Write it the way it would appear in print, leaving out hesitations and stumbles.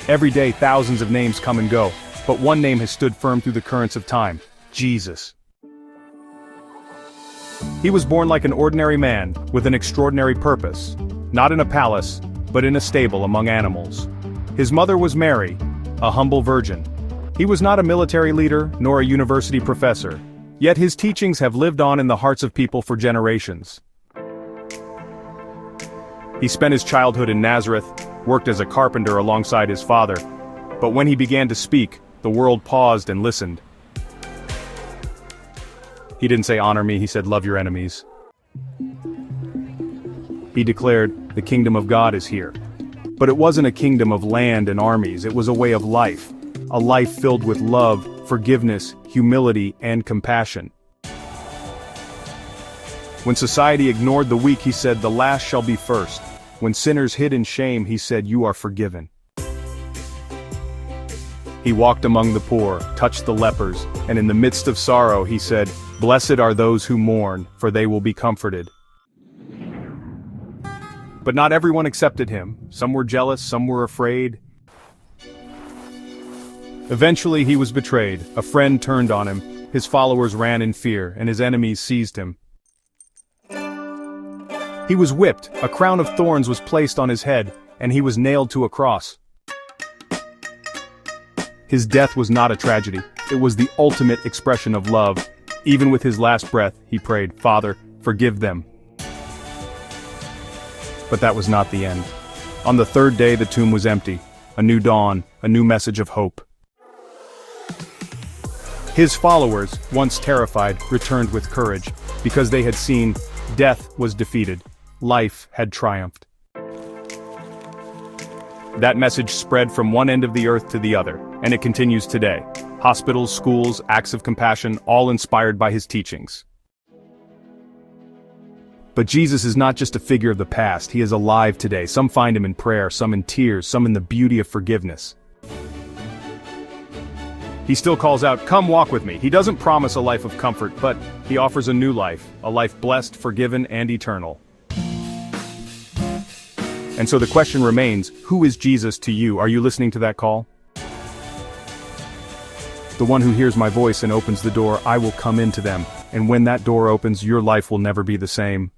Every day thousands of names come and go, but one name has stood firm through the currents of time: Jesus. He was born like an ordinary man, with an extraordinary purpose, not in a palace, but in a stable among animals. His mother was Mary, a humble virgin. He was not a military leader, nor a university professor, yet his teachings have lived on in the hearts of people for generations. He spent his childhood in Nazareth, worked as a carpenter alongside his father, but when he began to speak, the world paused and listened. He didn't say honor me, he said love your enemies. He declared, the kingdom of God is here. But it wasn't a kingdom of land and armies, it was a way of life. A life filled with love, forgiveness, humility, and compassion. When society ignored the weak, he said, the last shall be first. When sinners hid in shame, he said, you are forgiven. He walked among the poor, touched the lepers, and in the midst of sorrow, he said, blessed are those who mourn, for they will be comforted. But not everyone accepted him. Some were jealous, some were afraid. Eventually he was betrayed, a friend turned on him, his followers ran in fear, and his enemies seized him. He was whipped, a crown of thorns was placed on his head, and he was nailed to a cross. His death was not a tragedy, it was the ultimate expression of love. Even with his last breath, he prayed, Father, forgive them. But that was not the end. On the third day the tomb was empty, a new dawn, a new message of hope. His followers, once terrified, returned with courage, because they had seen death was defeated, life had triumphed. That message spread from one end of the earth to the other, and it continues today. Hospitals, schools, acts of compassion, all inspired by his teachings. But Jesus is not just a figure of the past, he is alive today. Some find him in prayer, some in tears, some in the beauty of forgiveness. He still calls out, come walk with me. He doesn't promise a life of comfort, but he offers a new life, a life blessed, forgiven, and eternal. And so the question remains, who is Jesus to you? Are you listening to that call? The one who hears my voice and opens the door, I will come into them, and when that door opens, your life will never be the same.